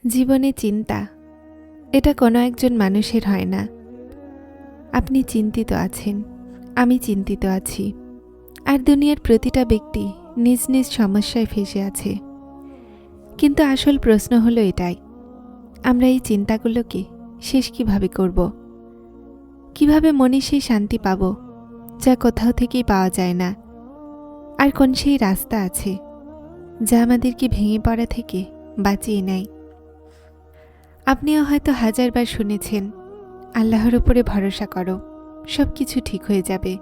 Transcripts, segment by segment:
জীবনে চিন্তা এটা কোনো একজন মানুষের হয় না। আপনি চিন্তিত আছেন, আমি চিন্তিত আছি, আর দুনিয়ার প্রতিটা ব্যক্তি নিজ নিজ সমস্যায় ফেঁসে আছে। কিন্তু আসল প্রশ্ন হলো এটাই, আমরা এই চিন্তাগুলোকে শেষ কিভাবে করব? কিভাবে মনে সেই শান্তি পাব যা কোথাও থেকেই পাওয়া যায় না? আর কোন সেই রাস্তা আছে যা আমাদেরকে ভেঙে পড়া থেকে বাঁচিয়ে নেয়? আপনিও হয়তো হাজারবার শুনেছেন, আল্লাহর উপরে ভরসা করো, সব কিছু ঠিক হয়ে যাবে।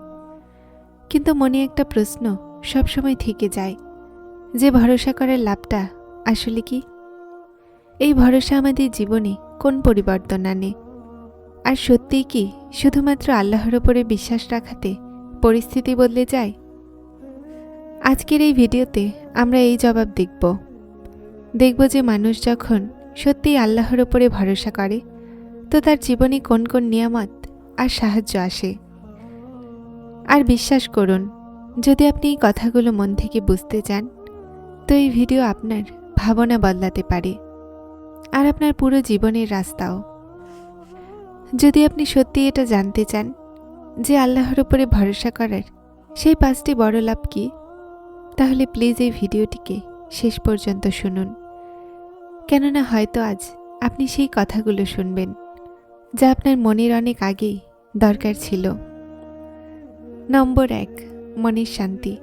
কিন্তু মনে একটা প্রশ্ন সবসময় থেকে যায়, যে ভরসা করার লাভটা আসলে কি? এই ভরসা আমাদের জীবনে কোন পরিবর্তন আনে? আর সত্যিই কি শুধুমাত্র আল্লাহর উপরে বিশ্বাস রাখাতে পরিস্থিতি বদলে যায়? আজকের এই ভিডিওতে আমরা এই জবাব দেখব যে মানুষ যখন সত্যিই আল্লাহর উপরে ভরসা করে, তো তার জীবনে কোন কোন নিয়ামত আর সাহায্য আসে। আর বিশ্বাস করুন, যদি আপনি এই কথাগুলো মন থেকে বুঝতে চান, তো এই ভিডিও আপনার ভাবনা বদলাতে পারে, আর আপনার পুরো জীবনের রাস্তাও। যদি আপনি সত্যি এটা জানতে চান যে আল্লাহর উপরে ভরসা করার সেই 5টি বড় লাভ কি, তাহলে প্লিজ এই ভিডিওটিকে শেষ পর্যন্ত শুনুন। কেননা হয়তো আজ আপনি সেই কথাগুলো শুনবেন যা আপনার মনের অনেক আগেই দরকার ছিল। নম্বর 1, মনের শান্তি।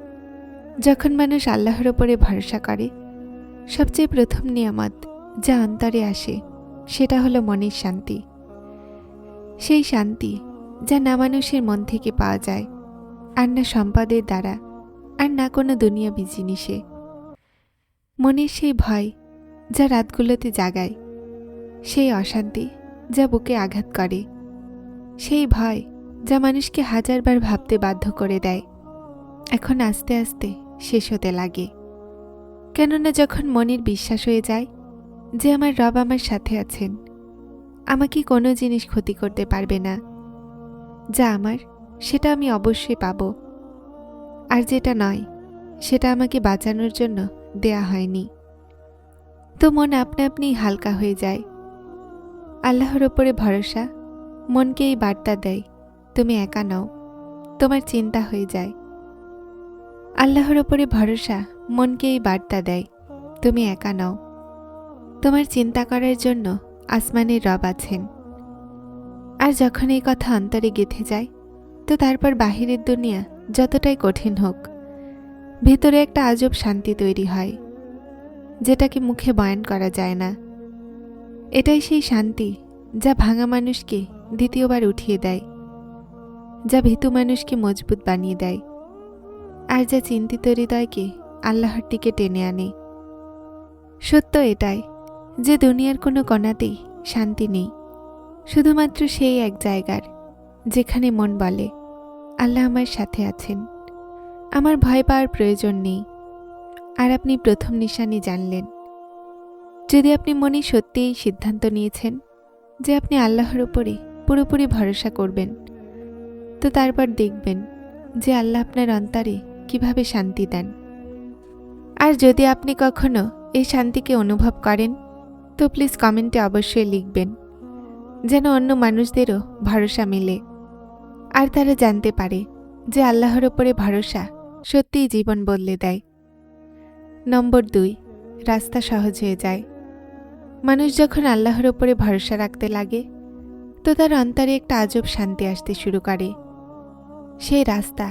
যখন মানুষ আল্লাহর উপরে ভরসা করে, সবচেয়ে প্রথম নিয়ামত যা অন্তরে আসে সেটা হলো মনের শান্তি। সেই শান্তি যা না মানুষের মন থেকে পাওয়া যায়, আর না সম্পদের দ্বারা, আর না কোনো দুনিয়াবি জিনিসে। মনের সেই ভয় যা রাতগুলোতে জাগায়, সেই অশান্তি যা বুকে আঘাত করে, সেই ভয় যা মানুষকে হাজারবার ভাবতে বাধ্য করে দেয়, এখন আস্তে আস্তে শেষ হতে লাগে। কেননা যখন মনের বিশ্বাস হয়ে যায় যে আমার রব আমার সাথে আছেন, আমাকে কোনো জিনিস ক্ষতি করতে পারবে না, যা আমার সেটা আমি অবশ্যই পাব, আর যেটা নয় সেটা আমাকে বাঁচানোর জন্য দেয়া হয়নি, তো মন আপনা আপনি হালকা হয়ে যায়। আল্লাহর ওপরে ভরসা মনকে এই বার্তা দেয়, তুমি একা নও, তোমার চিন্তা হয়ে যায়। আল্লাহর ওপরে ভরসা মনকে এই বার্তা দেয়, তুমি একা নও, তোমার চিন্তা করার জন্য আসমানের রব আছেন। আর যখন এই কথা অন্তরে গেঁথে যায়, তো তারপর বাহিরের দুনিয়া যতটাই কঠিন হোক, ভেতরে একটা আজব শান্তি তৈরি হয়, যেটাকে মুখে বয়ান করা যায় না। এটাই সেই শান্তি যা ভাঙা মানুষকে দ্বিতীয়বার উঠিয়ে দেয়, যা ভীতু মানুষকে মজবুত বানিয়ে দেয়, আর যা চিন্তিত হৃদয়কে আল্লাহর দিকে টেনে আনে। সত্য এটাই যে দুনিয়ার কোনো কোণাতেই শান্তি নেই, শুধুমাত্র সেই এক জায়গার যেখানে মন বলে, আল্লাহ আমার সাথে আছেন, আমার ভয় পাওয়ার প্রয়োজন নেই। আর আপনি প্রথম নিশানি জানলেন। যদি আপনি মনে সত্যিই সিদ্ধান্ত নিয়েছেন যে আপনি আল্লাহর উপরে পুরোপুরি ভরসা করবেন, তো তারপর দেখবেন যে আল্লাহ আপনার অন্তরে কিভাবে শান্তি দেন। আর যদি আপনি কখনো এই শান্তিকে অনুভব করেন, তো প্লিজ কমেন্টে অবশ্যই লিখবেন, যেন অন্য মানুষদেরও ভরসা মেলে, আর তারা জানতে পারে যে আল্লাহর উপরে ভরসা সত্যিই জীবন বদলে দেয়। নম্বর 2, রাস্তা সহজ হয়ে যায়। মানুষ যখন আল্লাহর উপরে ভরসা রাখতে লাগে, তো তার অন্তরে একটা আজব শান্তি আসতে শুরু করে। সেই রাস্তা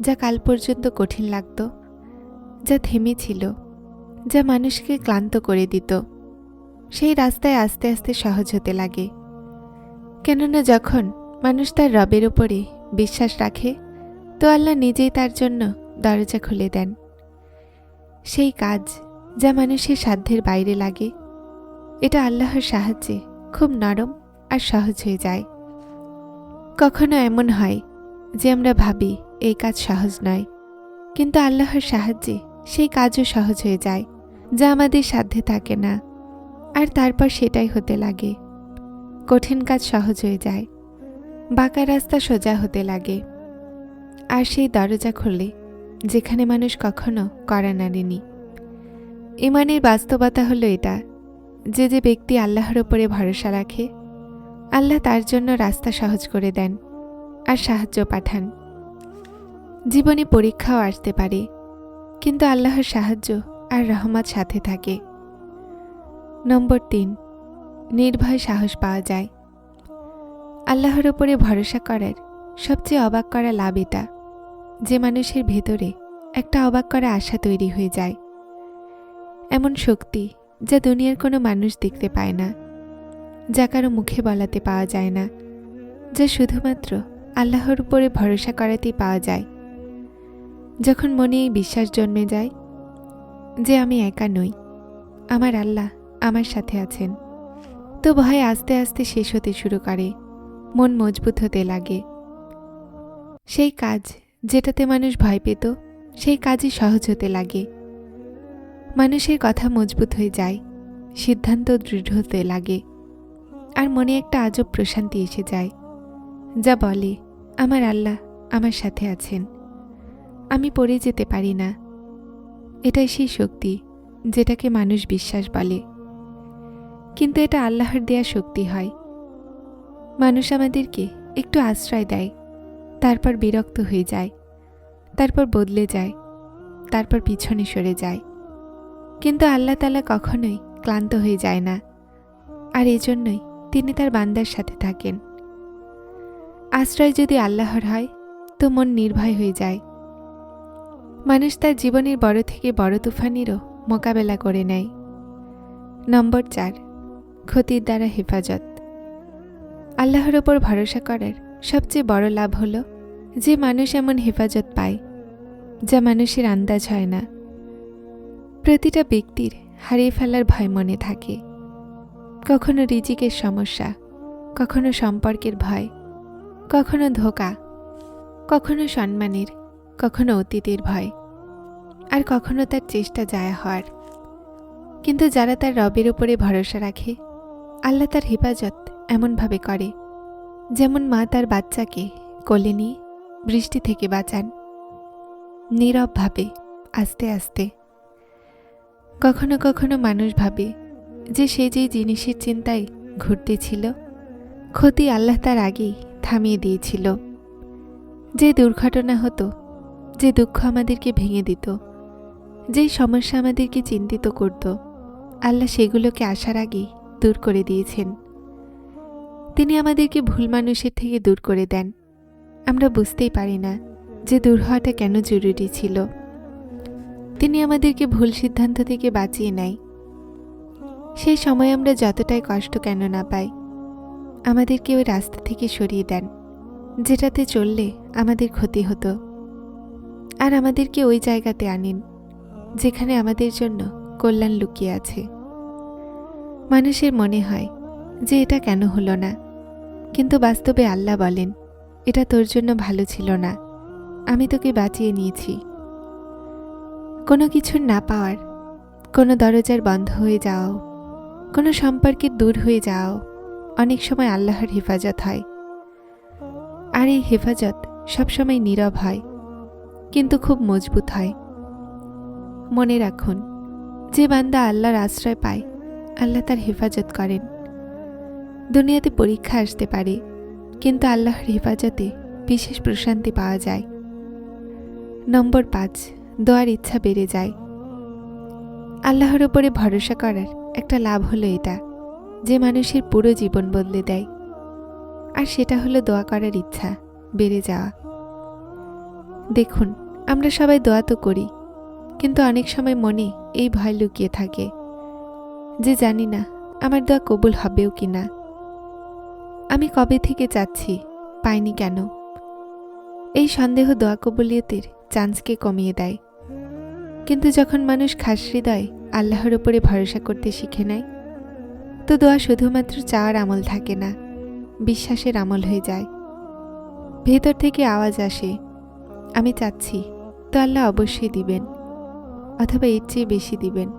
যা কাল পর্যন্ত কঠিন লাগত, যা থেমেছিল, যা মানুষকে ক্লান্ত করে দিত, সেই রাস্তায় আস্তে আস্তে সহজ হতে লাগে। কেননা যখন মানুষ তার রবের উপরে বিশ্বাস রাখে, তো আল্লাহ নিজেই তার জন্য দরজা খুলে দেন। সেই কাজ যা মানুষের সাধ্যের বাইরে লাগে, এটা আল্লাহর সাহায্যে খুব নরম আর সহজ হয়ে যায়। কখনো এমন হয় যে আমরা ভাবি এই কাজ সহজ নয়, কিন্তু আল্লাহর সাহায্যে সেই কাজও সহজ হয়ে যায় যা আমাদের সাধ্যে থাকে না, আর তারপর সেটাই হতে লাগে। কঠিন কাজ সহজ হয়ে যায়, বাঁকা রাস্তা সোজা হতে লাগে, আর সেই দরজা খোলে যেখানে মানুষ কখনো কড়া নাড়েনি। ইমানের বাস্তবতা হলো এটা যে যে ব্যক্তি আল্লাহর ওপরে ভরসা রাখে, আল্লাহ তার জন্য রাস্তা সহজ করে দেন আর সাহায্য পাঠান। জীবনে পরীক্ষাও আসতে পারে, কিন্তু আল্লাহর সাহায্য আর রহমত সাথে থাকে। নম্বর 3, নির্ভয় সাহস পাওয়া যায়। আল্লাহর ওপরে ভরসা করার সবচেয়ে অবাক করা লাভ এটা যে মানুষের ভেতরে একটা অবাক করা আশা তৈরি হয়ে যায়, এমন শক্তি যা দুনিয়ার কোনো মানুষ দেখতে পায় না, যা কারো মুখে বলাতে পাওয়া যায় না, যা শুধুমাত্র আল্লাহর উপরে ভরসা করাতেই পাওয়া যায়। যখন মনে এই বিশ্বাস জন্মে যায় যে আমি একা নই, আমার আল্লাহ আমার সাথে আছেন, তো ভয় আস্তে আস্তে শেষ হতে শুরু করে, মন মজবুত হতে লাগে। সেই কাজ যেটাতে মানুষ ভয় পেত, সেই কাজই সহজ হতে লাগে। মানুষের কথা মজবুত হয়ে যায়, সিদ্ধান্ত দৃঢ় হতে লাগে, আর মনে একটা আজব প্রশান্তি এসে যায়, যা বলে আমার আল্লাহ আমার সাথে আছেন, আমি পড়ে যেতে পারি না। এটাই সেই শক্তি যেটাকে মানুষ বিশ্বাস বলে, কিন্তু এটা আল্লাহর দেয়া শক্তি হয়। মানুষ আমাদেরকে একটু আশ্রয় দেয়, তারপর বিরক্ত হয়ে যায়, তারপর বদলে যায়, তারপর পিছনে সরে যায়, কিন্তু আল্লাহ তাআলা কখনোই ক্লান্ত হয়ে যায় না, আর এজন্যই তিনি তার বান্দার সাথে থাকেন। আশ্রয় যদি আল্লাহর হয় তো মন নির্ভয় হয়ে যায়। মানুষ তার জীবনের বড় থেকে বড় তুফানেরও মোকাবেলা করে নেয়। নম্বর 4, ক্ষতির দ্বারা হেফাজত। আল্লাহর ওপর ভরসা করার সবচেয়ে বড় লাভ হলো যে মানুষ এমন হেফাজত পায় যা মানুষের আন্দাজ হয় না। প্রতিটা ব্যক্তির হারিয়ে ফেলার ভয় মনে থাকে, কখনো রিজিকের সমস্যা, কখনো সম্পর্কের ভয়, কখনো ধোঁকা, কখনো সম্মানের, কখনো অতীতের ভয়, আর কখনো তার চেষ্টা জায়া হওয়ার। কিন্তু যারা তার রবের উপরে ভরসা রাখে, আল্লাহ তার হেফাজত এমনভাবে করে যেমন মা তার বাচ্চাকে কোলে নিয়ে বৃষ্টি থেকে বাঁচান, নীরবভাবে, আস্তে আস্তে। কখনো কখনো মানুষ ভাবে যে সে যেই জিনিসের চিন্তায় ঘুরতেছিল, ক্ষতি আল্লাহ তার আগেই থামিয়ে দিয়েছিল। যে দুর্ঘটনা হতো, যে দুঃখ আমাদেরকে ভেঙে দিত, যেই সমস্যা আমাদেরকে চিন্তিত করত, আল্লাহ সেগুলোকে আসার আগেই দূর করে দিয়েছেন। তিনি আমাদেরকে ভুল মানুষের থেকে দূর করে দেন। আমরা বুঝতেই পারি না যে দূর হওয়াটা কেন জরুরি ছিল। তিনি আমাদেরকে ভুল সিদ্ধান্ত থেকে বাঁচিয়ে নেয়। সেই সময় আমরা যতটাই কষ্ট কেন না পাই, আমাদেরকে ওই রাস্তা থেকে সরিয়ে দেন যেটাতে চললে আমাদের ক্ষতি হতো, আর আমাদেরকে ওই জায়গাতে আনেন যেখানে আমাদের জন্য কল্যাণ লুকিয়ে আছে। মানুষের মনে হয় যে এটা কেন হলো না, কিন্তু বাস্তবে আল্লাহ বলেন এটা তোর জন্য ভালো ছিল না, আমি তোকে বাঁচিয়ে নিয়েছি। কোনো কিছুর না পাওয়ার, কোনো দরজার বন্ধ হয়ে যাও, কোনো সম্পর্কের দূর হয়ে যাও, অনেক সময় আল্লাহর হেফাজত হয়। আর এই হেফাজত সবসময় নীরব হয়, কিন্তু খুব মজবুত হয়। মনে রাখুন, যে বান্দা আল্লাহর আশ্রয় পায়, আল্লাহ তার হেফাজত করেন। দুনিয়াতে পরীক্ষা আসতে পারে, কিন্তু আল্লাহর হেফাজতে বিশেষ প্রশান্তি পাওয়া যায়। নম্বর 5, দোয়ার ইচ্ছা বেড়ে যায়। আল্লাহর ওপরে ভরসা করার একটা লাভ হলো এটা যে মানুষের পুরো জীবন বদলে দেয়, আর সেটা হলো দোয়া করার ইচ্ছা বেড়ে যাওয়া। দেখুন, আমরা সবাই দোয়া তো করি, কিন্তু অনেক সময় মনে এই ভয় লুকিয়ে থাকে যে জানি না আমার দোয়া কবুল হবেও কিনা, আমি কবে থেকে চাচ্ছি, পাইনি কেন। এই সন্দেহ দোয়া কবুলিয়তের চান্সকে কমিয়ে দেয়। কিন্তু যখন মানুষ খাস হৃদয়ে আল্লাহর উপরে ভরসা করতে শিখে নেয়, তো দোয়া শুধুমাত্র চাওয়ার আমল থাকে না, বিশ্বাসের আমল হয়ে যায়। ভেতর থেকে আওয়াজ আসে, আমি চাচ্ছি, তো আল্লাহ অবশ্যই দিবেন, অথবা এর চেয়ে বেশি দিবেন,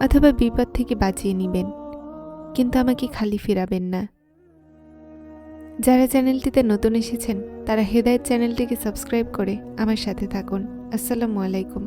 অথবা বিপদ থেকে বাঁচিয়ে নেবেন, কিন্তু আমাকে খালি ফেরাবেন না। যারা চ্যানেলটিতে নতুন এসেছেন তারা হেদায়েত চ্যানেলটিকে সাবস্ক্রাইব করে আমার সাথে থাকুন। আসসালামু আলাইকুম।